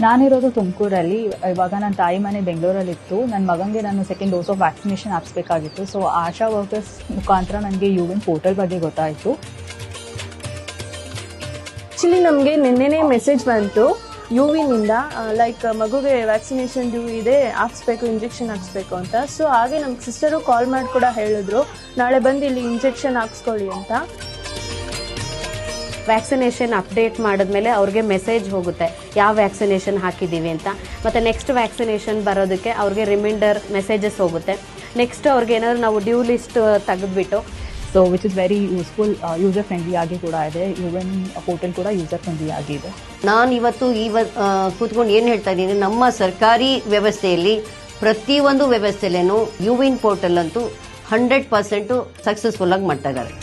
ನಾನಿರೋದು ತುಮಕೂರಲ್ಲಿ. ಇವಾಗ ನನ್ನ ತಾಯಿ ಮನೆ ಬೆಂಗಳೂರಲ್ಲಿತ್ತು. ನನ್ನ ಮಗನಿಗೆ ನಾನು ಸೆಕೆಂಡ್ ಡೋಸ್ ಆಫ್ ವ್ಯಾಕ್ಸಿನೇಷನ್ ಹಾಕ್ಸ್ಬೇಕಾಗಿತ್ತು. ಸೊ ಆಶಾ ವರ್ಕರ್ಸ್ ಮುಖಾಂತರ ನನಗೆ ಯುವಿನ್ ಪೋರ್ಟಲ್ ಬಗ್ಗೆ ಗೊತ್ತಾಯಿತು. ಆ್ಯಕ್ಚುಲಿ ನಮಗೆ ನಿನ್ನೆನೇ ಮೆಸೇಜ್ ಬಂತು ಯುವಿನಿಂದ, ಲೈಕ್ ಮಗುಗೆ ವ್ಯಾಕ್ಸಿನೇಷನ್ ಡ್ಯೂ ಇದೆ, ಹಾಕ್ಸ್ಬೇಕು, ಇಂಜೆಕ್ಷನ್ ಹಾಕ್ಸ್ಬೇಕು ಅಂತ. ಸೊ ಹಾಗೆ ನಮ್ಮ ಸಿಸ್ಟರು ಕಾಲ್ ಮಾಡಿ ಕೂಡ ಹೇಳಿದ್ರು, ನಾಳೆ ಬಂದು ಇಲ್ಲಿ ಇಂಜೆಕ್ಷನ್ ಹಾಕ್ಸ್ಕೊಳ್ಳಿ ಅಂತ. ವ್ಯಾಕ್ಸಿನೇಷನ್ ಅಪ್ಡೇಟ್ ಮಾಡಿದ್ಮೇಲೆ ಅವ್ರಿಗೆ ಮೆಸೇಜ್ ಹೋಗುತ್ತೆ ಯಾವ ವ್ಯಾಕ್ಸಿನೇಷನ್ ಹಾಕಿದ್ದೀವಿ ಅಂತ. ಮತ್ತು ನೆಕ್ಸ್ಟ್ ವ್ಯಾಕ್ಸಿನೇಷನ್ ಬರೋದಕ್ಕೆ ಅವ್ರಿಗೆ ರಿಮೈಂಡರ್ ಮೆಸೇಜಸ್ ಹೋಗುತ್ತೆ. ನೆಕ್ಸ್ಟ್ ಅವ್ರಿಗೆ ಏನಾದರೂ ನಾವು ಡ್ಯೂ ಲಿಸ್ಟ್ ತೆಗೆದುಬಿಟ್ಟು, so which is very useful, user friendly ಆಗಿ ಕೂಡ ಇದೆ. ಯುವಿನ್ ಪೋರ್ಟಲ್ ಕೂಡ ಯೂಸರ್ ಫ್ರೆಂಡ್ಲಿ ಆಗಿದೆ. ನಾನು ಇವತ್ತು ಕೂತ್ಕೊಂಡು ಏನು ಹೇಳ್ತಾ ಇದ್ದೀನಿ, ನಮ್ಮ ಸರ್ಕಾರಿ ವ್ಯವಸ್ಥೆಯಲ್ಲಿ ಪ್ರತಿಯೊಂದು ವ್ಯವಸ್ಥೆಯಲ್ಲೇನು ಯುವಿನ್ ಪೋರ್ಟಲ್ ಅಂತೂ 100% ಸಕ್ಸಸ್ಫುಲ್ ಆಗಿ ಮಾಡ್ತಾ ಇದ್ದಾರೆ.